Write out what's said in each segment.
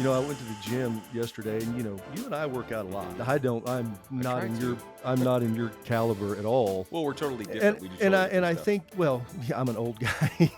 I went to the gym yesterday and you and I work out a lot. I'm I not try in your to. I'm not in your caliber at all. Well, we're totally And different. We do and totally I and different I stuff. think, well, yeah, I'm an old guy.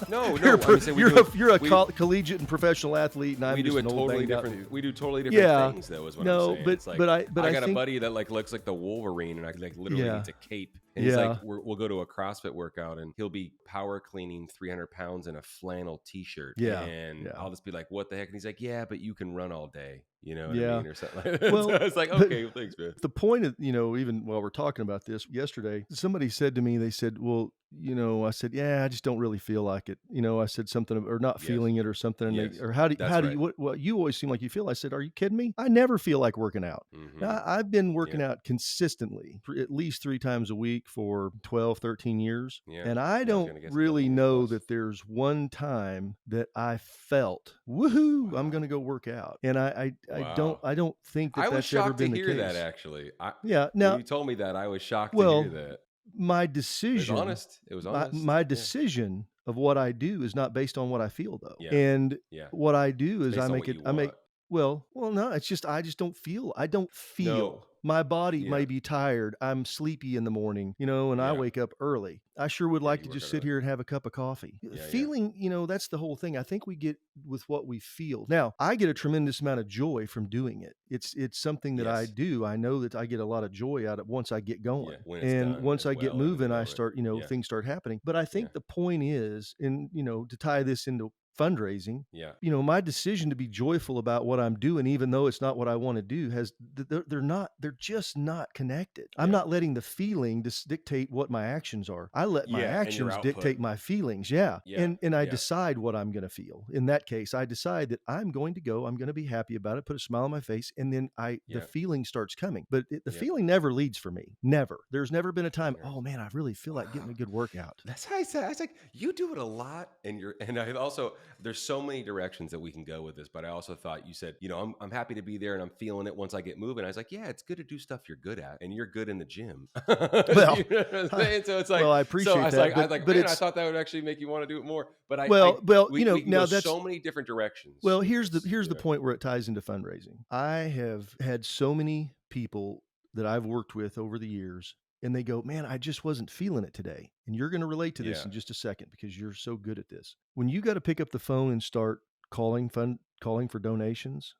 No, You're a no. I pro- mean, say we you're do a you're a we do collegiate and professional athlete, and we I'm do just a an old totally banged out dude. different. We do totally different Yeah. things, though. Is what I'm No, saying. but It's like but I I got a think, buddy that like looks like the Wolverine, and I like literally yeah. needs a cape. And he's like, Yeah. we'll go to a CrossFit workout, and he'll be power cleaning 300 pounds in a flannel T-shirt, Yeah. and Yeah. I'll just be like, "What the heck?" And he's like, "Yeah, but you can run all day." You know what I Yeah. mean, or something like that. So Well, it's like, but okay, well, thanks, man. the point of, even while we're talking about this yesterday, somebody said to me, they said, well, I said, yeah, I just don't really feel like it. I said something or not Yes, feeling it or something. And yes, or that's how do right. you, what you always seem like you feel? I said, are you kidding me? I never feel like working out. Now, Hmm. I've been Yeah, working out consistently for at least 3 times a week for 12, 13 years. yeah, And I yeah. I was don't gonna guess a couple really years know plus. that there's one time that I felt, woohoo, I'm going Wow, to go work out. And wow. I don't think that I was that's ever shocked to been the hear that. case. Actually, I Yeah. when Now, you told me that, I was shocked to hear well, that. my It was decision honest. It was my honest. my Yeah, decision of what I do is not based on what I feel, though. yeah, And yeah. what I do It's is based on what you I make want. well, no, it's just I just don't No. feel. My body Yeah, may be tired. I'm sleepy in the morning, and I yeah, wake up early. I sure would yeah. like You to work just out sit early. here and have a cup of coffee. Yeah, yeah, Feeling, that's the whole thing. I think we get with what we feel. Now, I get a yeah. tremendous amount of joy from doing it. It's something that I Yes. do. I know that I get a lot of joy out of once I get Yeah. going. When it's And done once as I get well and moving, I well, right? start, Yeah, things start happening. But I yeah, think the point is, and to tie this into fundraising, yeah, my decision to be joyful about what I'm doing, even though it's not what I want to do, they're just not connected. I'm yeah, not letting the feeling dictate what my actions are. I let my yeah. And your actions output. dictate my feelings. Yeah. Yeah, And I yeah, decide what I'm going to feel. In that case, I decide that I'm going to go, I'm going to be happy about it, put a smile on my face, and then the yeah, feeling starts coming. But the yeah. feeling never leads for me. Never. There's never been a time, oh Interesting. man, I really feel like getting Wow. a good workout. That's how I said. I was like, you do it a lot, and I also there's so many directions that we can go with this. But I also thought you said, I'm happy to be there, and I'm feeling it once I get moving. I was like, yeah, it's good to do stuff you're good at, and you're good in the gym. Well, You know what I'm saying? So it's like, I so appreciate that, I was like, but man, I it's thought that would actually make you want to do it more. But well, we can go now that's so many different directions well, with here's the this. here's the point where it ties into fundraising. I have had so many people that I've worked with over the years, and they go, "Man, I just wasn't feeling it today." And you're going to relate to this Yeah. in just a second because you're so good at this. When you got to pick up the phone and start calling for donations,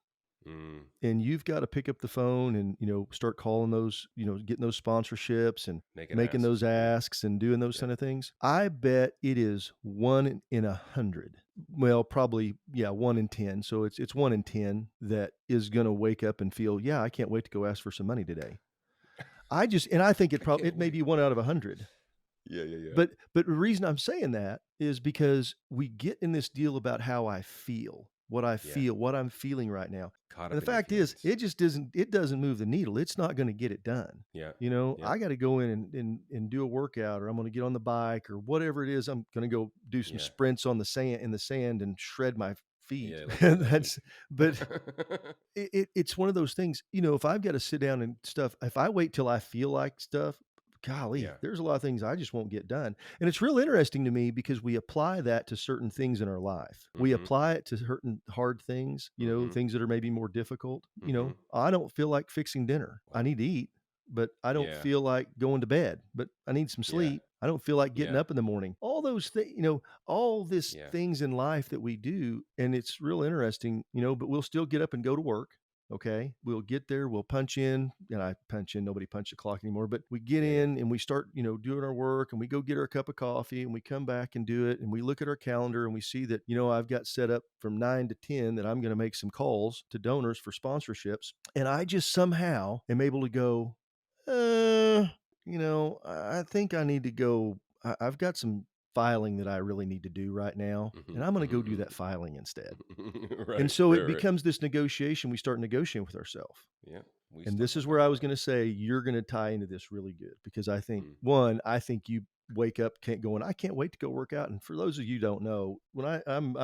Mm, and you've got to pick up the phone and start calling those, getting those sponsorships and making making asks. those Yeah. asks and doing those Yeah. kind of things. I bet it is 1 in 100, well, probably, yeah, 1 in 10, so it's 1 in 10 that is going to wake up and feel, yeah, I can't wait to go ask for some money today. I think I can't it may wait. be 1 out of 100. Yeah. Yeah. Yeah. But the reason I'm saying that is because we get in this deal about how I feel, Yeah. what I'm feeling right now. Caught And the up in your fact is, feelings. it doesn't move the needle. It's not going to get it done. Yeah. Yeah. I got to go in and do a workout, or I'm going to get on the bike, or whatever it is. I'm going to go do some Yeah. sprints on the sand and shred my feet. Yeah. Like a That's zombie. but it's one of those things, if I've got to sit down and stuff, if I wait till I feel like stuff, golly, Yeah. there's a lot of things I just won't get done. And it's real interesting to me because we apply that to certain things in our life. We Mm-hmm. apply it to certain hard things, Mm-hmm. things that are maybe more difficult. Mm-hmm. I don't feel like fixing dinner. I Wow. need to eat, but I don't Yeah. feel like going to bed, but I need some Yeah. sleep. I don't feel like getting Yeah. up in the morning. All those things, all this Yeah. things in life that we do. And it's real interesting, but we'll still get up and go to work. Okay. We'll get there, we'll punch in, and I punch in, nobody punch the clock anymore, but we get Yeah. Yeah. in and we start, doing our work, and we go get our cup of coffee, and we come back and do it. And we look at our calendar and we see that, I've got set up from 9 to 10 that I'm going to make some calls to donors for sponsorships. And I just somehow am able to go, I think I need to go. I've got some filing that I really need to do right now, Mm-hmm. and I'm going to go do Mm-hmm. that filing instead. And Right. so Right. it Right. becomes this negotiation. We start negotiating with ourselves. Yeah. We And still this have is to where I do was that. going to say, you're going to tie into this really good, because I think, Mm. one, I think you wake up can't going, I can't wait to go work out. And for those of you who don't know, when I'm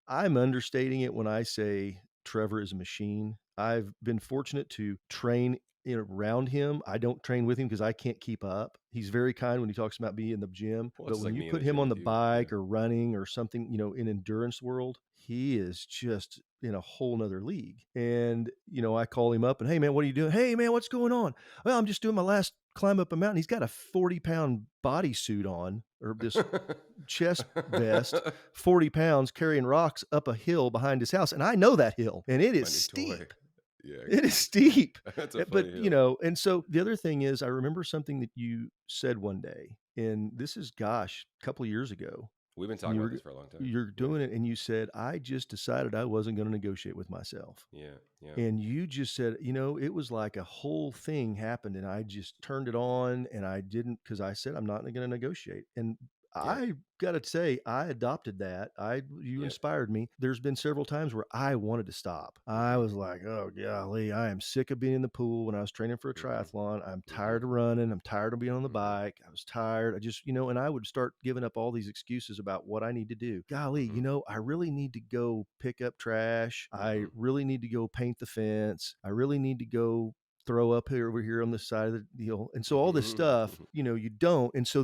I'm understating it when I say Trevor is a machine. I've been fortunate to train around him. I don't train with him because I can't keep up. He's very kind when he talks about being in the gym, Well, it's but just when like you me in put the him gym on the with you. Yeah. bike or running or something, in endurance world, he is just in a whole nother league. And, I call him up and, hey man, what are you doing? Hey man, what's going on? Well, I'm just doing my last climb up a mountain. He's got a 40-pound bodysuit on, or this chest vest, 40 pounds carrying rocks up a hill behind his house. And I know that hill and it is My new toy. steep. Yeah, It is yeah. steep. That's a But, funny hill. and so the other thing is I remember something that you said one day, and this is, gosh, a couple of years ago, We've been and talking about this for a long time. you're Yeah. doing it and you said, I just decided I wasn't going to negotiate with myself. Yeah. Yeah. And you just said, it was like a whole thing happened and I just turned it on and I didn't, because I said I'm not going to negotiate. And Yep. I got to say, I adopted that. You Yep. inspired me. There's been several times where I wanted to stop. I Mhm. was like, oh golly, I am sick of being in the pool when I was training for a Mhm. triathlon. I'm Mhm. tired of running. I'm tired of being on the Mhm. bike. I was tired. I just, and I would start giving up all these excuses about what I need to do. Golly, Mhm. I really need to go pick up trash. I Mhm. really need to go paint the fence. I really need to go throw up here over here on the side of the deal. And so all this stuff, Mhm. you don't. And so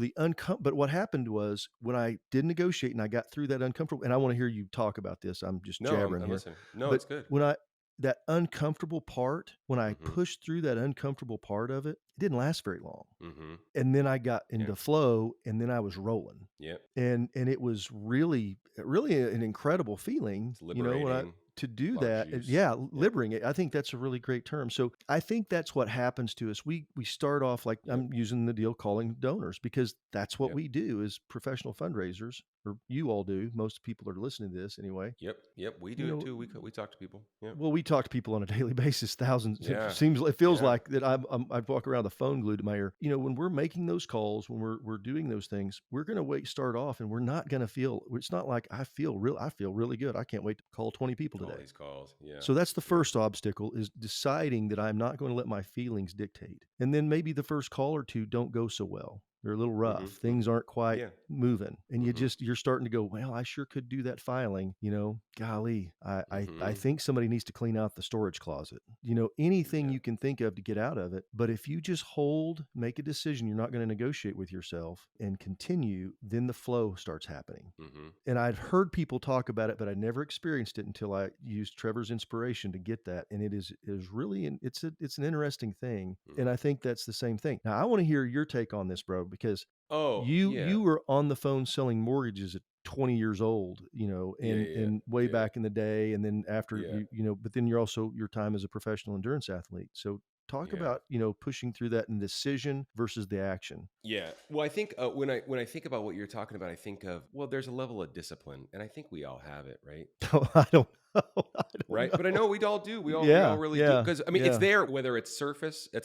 but what happened was when I did negotiate and I got through that uncomfortable, and I want to hear you talk about this. I'm just No, jabbering I'm here. listening. No, But it's good. when I that uncomfortable part, when I Mhm. pushed through that uncomfortable part of it, it didn't last very long. Mhm. And then I got Yeah. into flow and then I was rolling. Yep. And it was really an incredible feeling, It's when I liberating. to do A lot of that. juice. Yeah, Yep. liberating. I think that's a really great term. So I think that's what happens to us. We start off like Yep. I'm using the deal calling donors because that's what Yep. we do as professional fundraisers, or you all do. Most people are listening to this anyway. Yep. Yep. We You do it know, too. We talk to people. Yep. well, we talk to people on a daily basis, thousands. Yeah. It feels Yeah. like that. I'd walk around the phone glued to my ear. When we're making those calls, when we're doing those things, we're going to start off, and we're not going to feel. It's not like I feel really good. I can't wait to call 20 people All today. these calls. Yeah. So that's the Yeah. first obstacle, is deciding that I'm not going to let my feelings dictate. And then maybe the first call or two don't go so well. They're a little rough. Mhm. Things Mhm. aren't quite Yeah. moving. And Mhm. you're starting to go, well, I sure could do that filing, golly, I Mhm. think somebody needs to clean out the storage closet. Anything Yeah. you can think of to get out of it. But if you just hold, make a decision, you're not going to negotiate with yourself and continue, then the flow starts happening. Mhm. And I'd heard people talk about it, but I never experienced it until I used Trevor's inspiration to get that. And it is really it's an interesting thing. And Mhm. I think that's the same thing. Now I want to hear your take on this, bro, because Oh, yeah. you were on the phone selling mortgages at 20 years old, Yeah, yeah, and way yeah. back in the day. And then after Yeah. but then you're also your time as a professional endurance athlete. So talk Yeah. about, pushing through that indecision versus the action. Yeah. Well, I think when I think about what you're talking about, I think of, well, there's a level of discipline, and I think we all have it, right? I don't know. I don't Right, but I know. know we all do. We all Yeah, really do. yeah, Because I mean, it's yeah. there whether it's at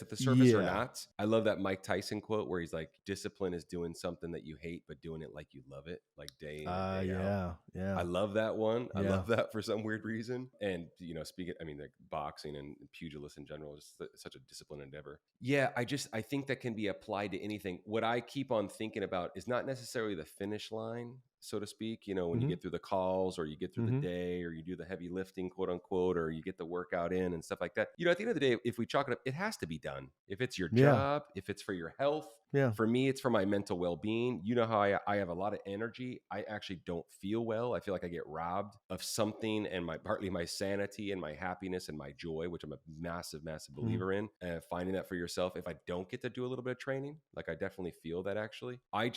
the surface or Yeah. not. I love that Mike Tyson quote where he's like, "Discipline is doing something that you hate, but doing it like you love it, like day in and day out." Yeah, I yeah, love that one. I yeah. love that for some weird reason. And speaking, I mean, like boxing and pugilist in general is such a disciplined endeavor. Yeah, I think that can be applied to anything. What I keep on thinking about is not necessarily the finish line, so to speak. When you Mhm, get through the calls, or you get through the mhm. day, or you do the heavy lifting, quote unquote, or you get the workout in and stuff like that. At the end of the day, if we chalk it up, it has to be done. If it's your Yeah, job, if it's for your health, yeah. for me, it's for my mental well being. You know how I have a lot of energy. I actually don't feel well. I feel like I get robbed of something, and partly my sanity and my happiness and my joy, which I'm a massive, massive Mhm. believer in. Finding that for yourself. If I don't get to do a little bit of training, like I definitely feel that actually. I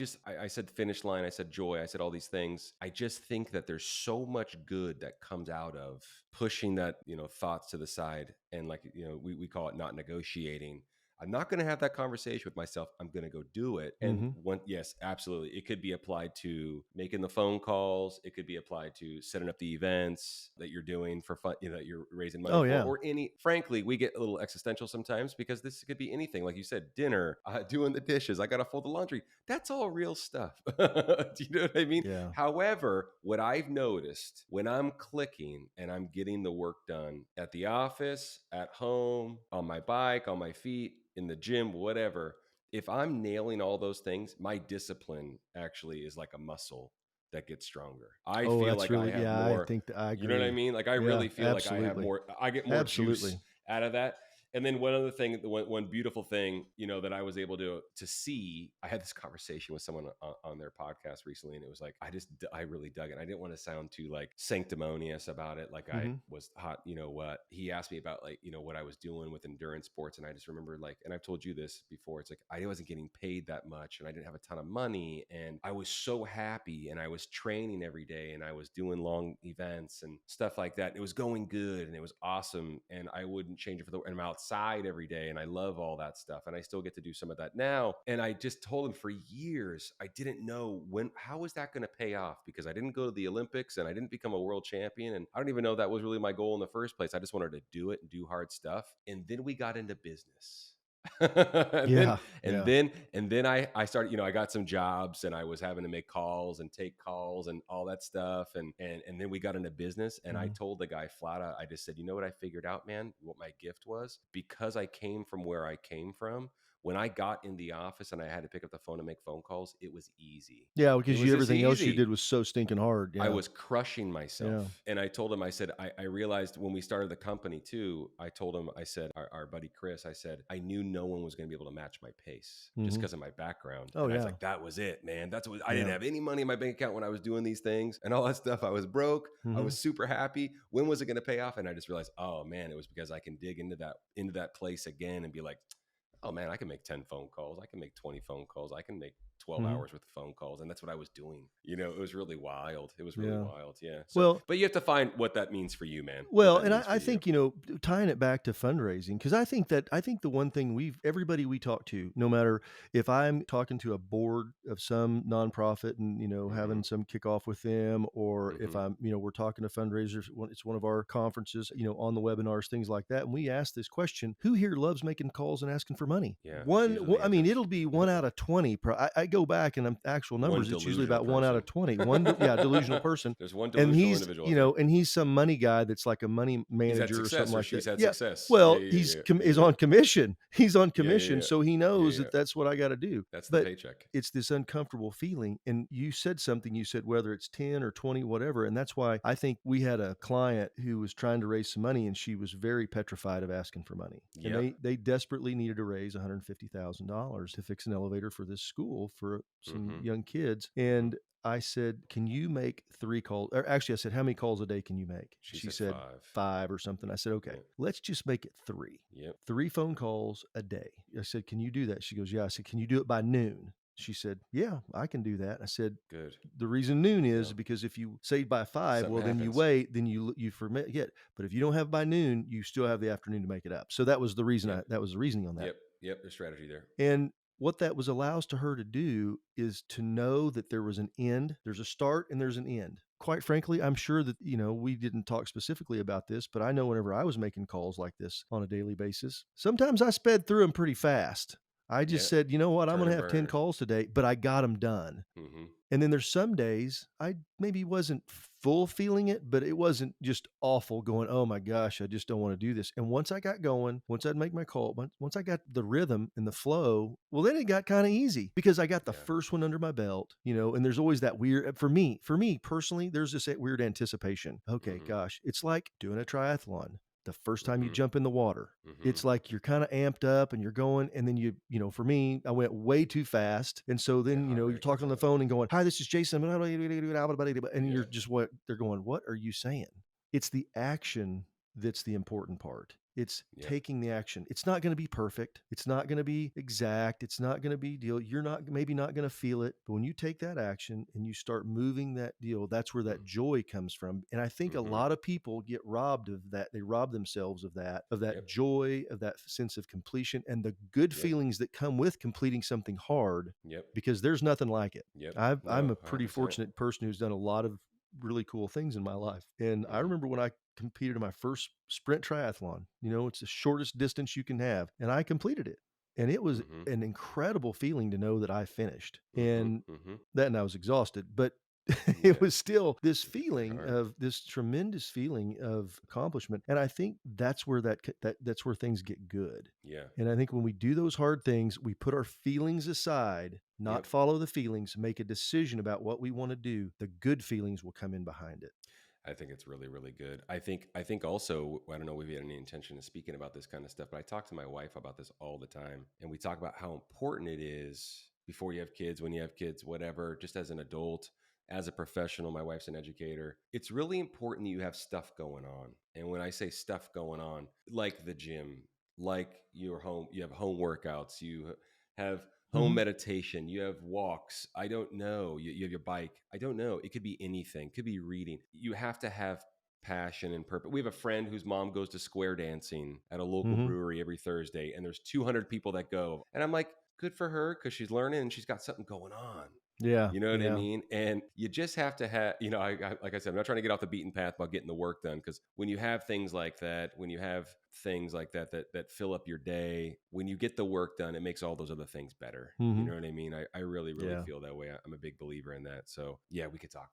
said finish line, I said joy, I said all these things. I just think that there's so much good that comes out of pushing that, thoughts to the side. And like, we call it not negotiating. I'm not going to have that conversation with myself. I'm going to go do it. And Mhm. yes, absolutely. It could be applied to making the phone calls. It could be applied to setting up the events that you're doing for fun, that you're raising money Oh, for, yeah. or frankly, we get a little existential sometimes because this could be anything. Like you said, dinner, doing the dishes, I got to fold the laundry. That's all real stuff. Do you know what I mean? Yeah. However, what I've noticed when I'm clicking and I'm getting the work done at the office, at home, on my bike, on my feet, in the gym, whatever, if I'm nailing all those things, my discipline actually is like a muscle that gets stronger. I Oh, feel that's like I really, have yeah, I more, think that I you know what I agree. mean? Like I Yeah, really feel like I have absolutely. more, I get more juice Absolutely. out of that. And then one other thing, the one beautiful thing, that I was able to see. I had this conversation with someone on their podcast recently, and it was like I really dug it. I didn't want to sound too like sanctimonious about it, like I Mhm. was hot. What he asked me about, like what I was doing with endurance sports, and I just remember, like, and I've told you this before. It's like I wasn't getting paid that much, and I didn't have a ton of money, and I was so happy, and I was training every day, and I was doing long events and stuff like that. It was going good, and it was awesome, and I wouldn't change it for the. And I'm outside every day, and I love all that stuff, and I still get to do some of that now. And I just told him for years I didn't know how was that going to pay off, because I didn't go to the Olympics and I didn't become a world champion, and I don't even know that was really my goal in the first place. I just wanted to do it and do hard stuff. And then we got into business. and then Yeah, and yeah. then and then I started, I got some jobs, and I was having to make calls and take calls and all that stuff, and then we got into business, and I Mhm. told the guy flat out, I just said, what I figured out, man, what my gift was, because I came from where I came from. When I got in the office and I had to pick up the phone and make phone calls, it was easy. Yeah, It because was you just everything else you easy. did was so stinking hard. I Yeah, was crushing yeah. myself. And I told him, I said, I realized when we started the company too, I told him, I said, our buddy Chris, I said, I knew no one was going to be able to match my pace just Mhm. because of my background. Oh, And I was yeah, like, that was it, man. That's what I didn't yeah. have any money in my bank account when I was doing these things and all that stuff. I was broke. I Mhm. was super happy. When was it going to pay off? And I just realized, oh man, it was because I can dig into that place again and be like, oh man, I can make 10 phone calls. I can make 20 phone calls. I can make 12 Mhm. hours worth of phone calls. And that's what I was doing. It was really wild. It was really Yeah. wild. Yeah. So, Well, but you have to find what that means for you, man. What Well, that and means for I you. think, tying it back to fundraising, because I think the one thing everybody we talk to, no matter if I'm talking to a board of some nonprofit and, Mm-hmm. having some kickoff with them, or if Mm-hmm. I'm, we're talking to fundraisers, it's one of our conferences, on the webinars, things like that. And we ask this question: who here loves making calls and asking for money? Yeah. These are I the mean, answers. it'll be 1 out of 20. I go back and I'm actual One numbers. It's usually delusional about one out person. of 20. Yeah, delusional person, There's one and delusional individual, and he's some money guy that's like a money he's had manager or something success, or like that. she's had Yeah. success. Yeah. Well, Yeah. Yeah. Yeah. is Yeah. on commission. He's on Yeah. Yeah. commission, Yeah. so he Yeah. knows Yeah. that that's what I got to do. That's the But paycheck. it's this uncomfortable feeling. And you said something, you said whether it's 10 or 20, whatever. And that's why I think we had a client who was trying to raise some money and she was very petrified of asking for money. And Yep. they desperately needed to raise $150,000 to fix an elevator for this school for some Mm-hmm. young kids. Mm-hmm. And I said, "Can you make 3 calls?" Or actually, I said, "How many calls a day can you make?" She She said said, 5. 5 or something. I said, "Okay, Yeah. let's just make it 3. Yep. 3 phone calls a day." I said, "Can you do that?" She goes, "Yeah." I said, "Can you do it by noon?" She said, "Yeah, I can do that." I said, Good. "The reason noon is Yep. because if you say by 5, Something well, then you happens. wait, then you forget. But if you don't have by noon, you still have the afternoon to make it up." So that was the reason Yep. that was the reasoning on that. Yep. Yep. There's strategy there. And what that was allows to her to do is to know that there was an end, there's a start and there's an end. Quite frankly, I'm sure that, we didn't talk specifically about this, but I know whenever I was making calls like this on a daily basis, sometimes I sped through them pretty fast. I just Yeah. said, you know what, I'm Turn going to and have 10 burn. calls today, but I got them done. Mm-hmm. And then there's some days I maybe wasn't full feeling it, but it wasn't just awful going, oh my gosh, I just don't want to do this. And once I got going, once I'd make my call, once I got the rhythm and the flow, well, then it got kind of easy because I got the Yeah. first one under my belt, and there's always that weird, for me personally, there's this weird anticipation. Okay, Mm-hmm. gosh, it's like doing a triathlon. The first time you Mm-hmm. jump in the water, Mm-hmm. it's like you're kind of amped up and you're going, and then for me, I went way too fast. And so Yeah. then, Heart you're rate talking goes on the up. phone and going, "Hi, this is Jason." And you're Yeah. just they're going, "What are you saying?" It's the action that's the important part. It's Yep. taking the action. It's not going to be perfect. It's not going to be exact. It's not going to be deal. You're maybe not going to feel it, but when you take that action and you start moving that deal, that's where that joy comes from. And I think a Mm-hmm. lot of people get robbed of that. They rob themselves of that Yep. joy, of that sense of completion and the good Yep. feelings that come with completing something hard Yep. because there's nothing like it. Yep. I'm No, a pretty 100%. fortunate person who's done a lot of really cool things in my life. And I Mm-hmm. remember when I competed in my first sprint triathlon, it's the shortest distance you can have, and I completed it. And it was Mm-hmm. an incredible feeling to know that I finished. Mm-hmm. And Mm-hmm. I was exhausted, but it Yeah. was still this It's pretty feeling hard. of this tremendous feeling of accomplishment. And I think that's where that's where things get good. Yeah. And I think when we do those hard things, we put our feelings aside, not Yep. follow the feelings, make a decision about what we want to do. The good feelings will come in behind it. I think it's really, really good. I think also, I don't know if we had any intention of speaking about this kind of stuff, but I talk to my wife about this all the time. And we talk about how important it is before you have kids, when you have kids, whatever, just as an adult, as a professional. My wife's an educator. It's really important that you have stuff going on. And when I say stuff going on, like the gym, like your home, you have home workouts, you have home Mhm. meditation, you have walks, I don't know, you have your bike, I don't know, it could be anything, it could be reading. You have to have passion and purpose. We have a friend whose mom goes to square dancing at a local Mhm. brewery every Thursday, and there's 200 people that go, and I'm like, good for her, because she's learning and she's got something going on. Yeah. You know what I Yeah. mean? And you just have to have, like I said, I'm not trying to get off the beaten path about getting the work done, because when you have things like that, when you have things like that fill up your day, when you get the work done, it makes all those other things better. You Mhm. know what I mean? I really, really Yeah. feel that way. I'm a big believer in that. So yeah, we could talk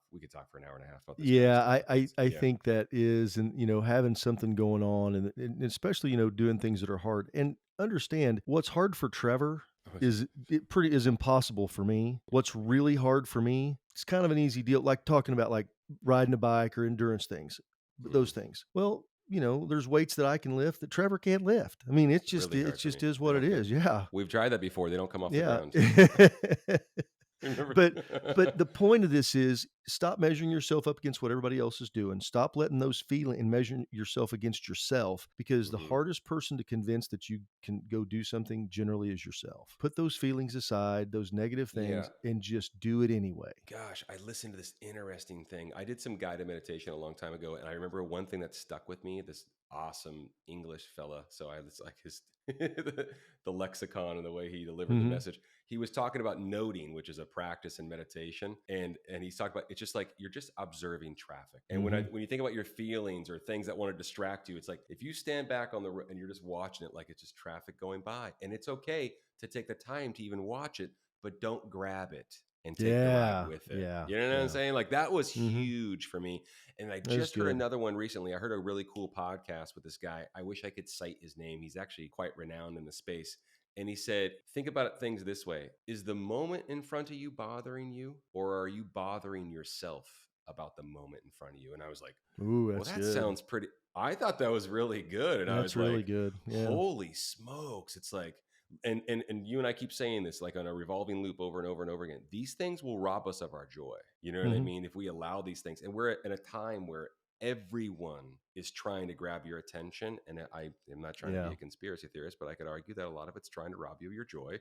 for an hour and a half about this kind of Yeah, stuff. I Yeah. think that is, and having something going on, and especially doing things that are hard. And understand what's hard for Trevor is impossible for me. What's really hard for me, it's kind of an easy deal, like talking about like riding a bike or endurance things, but Mhm. those things. Well, there's weights that I can lift that Trevor can't lift. I mean, Really it hard for just me. is They what it don't come. is. Yeah, We've tried that before. They don't come off the yeah. ground. Remember? But the point of this is stop measuring yourself up against what everybody else is doing. Stop letting those feeling and measuring yourself against yourself, because the Hmm. hardest person to convince that you can go do something generally is yourself. Put those feelings aside, those negative Yeah. things, and just do it anyway. Gosh, I listened to this interesting thing. I did some guided meditation a long time ago, and I remember one thing that stuck with me. This awesome English fella. So I was like his the lexicon and the way he delivered the Mhm. message. He was talking about noting, which is a practice in meditation, and he's talking about it's just like you're just observing traffic. And Mhm. when you think about your feelings or things that want to distract you, it's like if you stand back on the road and you're just watching it like it's just traffic going by, and it's okay to take the time to even watch it, but don't grab it and take the ride Yeah. with it. Yeah. You know what I'm Yeah. saying? Like that was Mhm. huge for me. And I That's just heard good. another one recently. I heard a really cool podcast with this guy. I wish I could cite his name. He's actually quite renowned in the space. And he said, think about things this way. Is the moment in front of you bothering you, or are you bothering yourself about the moment in front of you? And I was like, Ooh, well, that's that good. sounds pretty. I thought that was really good. And I That's was really like, good. Yeah. holy smokes. It's like, and you and I keep saying this like on a revolving loop over and over and over again. These things will rob us of our joy. You know what I Mhm. mean? If we allow these things, and we're in a time where everyone is trying to grab your attention. And I am not trying to be Yeah. a conspiracy theorist, but I could argue that a lot of it's trying to rob you of your joy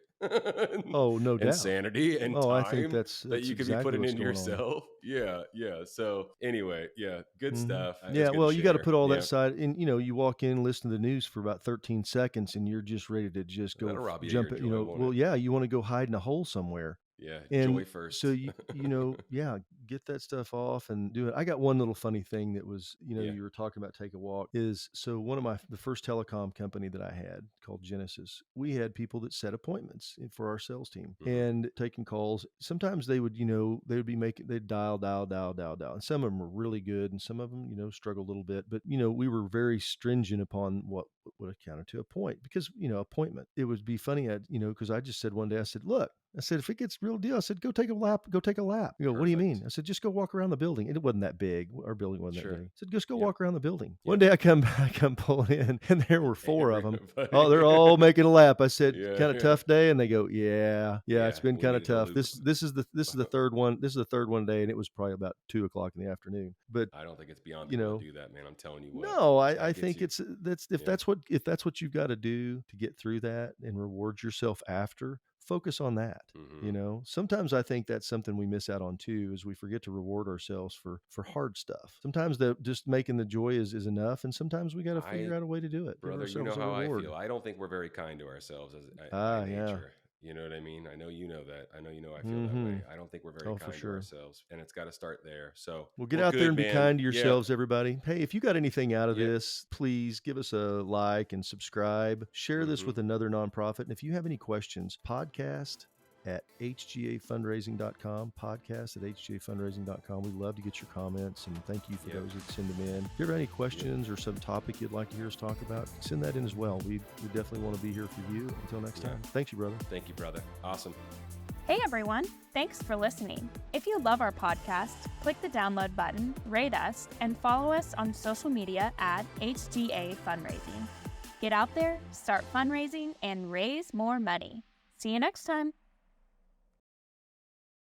Oh, no and doubt. sanity and Oh, I think time that that's you could be exactly putting what's into going on. yourself. Yeah, yeah. So anyway, yeah, good Mhm. stuff. It was Yeah, good to well, you gotta share. put all that Yeah, aside, and, you walk in, listen to the news for about 13 seconds, and you're just ready to just go that'll rob you of your jump it, joy, won't it? well, yeah, you wanna go hide in a hole somewhere. Yeah, And joy so first. yeah, get that stuff off and do it. I got one little funny thing that was, Yeah. you were talking about take a walk is so one of the first telecom company that I had called Genesis, we had people that set appointments for our sales team Hmm. and taking calls. Sometimes they would, they would be making, they'd dial, dial, dial, dial, dial. And some of them were really good and some of them, struggle a little bit. But, we were very stringent upon what would accounted to a point because, appointment. It would be funny, because I just said one day, I said, look, I said, if it gets real deal, I said, go take a lap, go take a lap. You go, what do you mean? Perfect. I said, just go walk around the building. And it wasn't that big. Our building wasn't that Sure. big. I said, just go Yep. walk around the building. One Yep. day I come pulling in and there were four of them. Oh, Everybody. they're all making a lap. I said, Yeah. kind of Yeah. tough day. And they go, yeah, it's Yeah. been We kind of needed to tough. loop. This is the third one. This is the third one day. And it was probably about 2 o'clock in the afternoon. But, I don't think it's beyond you people to know, do that, man. I'm telling you what. no, That I gets think you. that's Yeah. if that's what you've got to do to get through that and reward yourself after, focus on that. Hmm. Sometimes I think that's something we miss out on too, is we forget to reward ourselves for hard stuff. Sometimes the just making the joy is enough, and sometimes we got to figure I, out a way to do it. Give brother, you know ourselves a how I reward. feel. I don't think we're very kind to ourselves by Ah, yeah. nature. You know what I mean? I know you know that. I know you know I feel that way. Mm-hmm. I don't think we're very Oh, for kind to sure. ourselves, and it's got to start there. So, Well, get well, out there good, and be man. kind to Yeah. yourselves, everybody. Hey, if you got anything out of Yeah. this, please give us a like and subscribe. Share this Hmm. with another nonprofit. And if you have any questions, podcast at hgafundraising.com, podcast at hgafundraising.com. We'd love to get your comments and thank you for Yep. those that send them in. If you have any Yep. questions or some topic you'd like to hear us talk about, send that in as well. We definitely want to be here for you. Until next Yeah. time. Thanks you, brother. Thank you, brother. Awesome. Hey everyone, thanks for listening. If you love our podcast, click the download button, rate us, and follow us on social media at HGA Fundraising. Get out there, start fundraising, and raise more money. See you next time.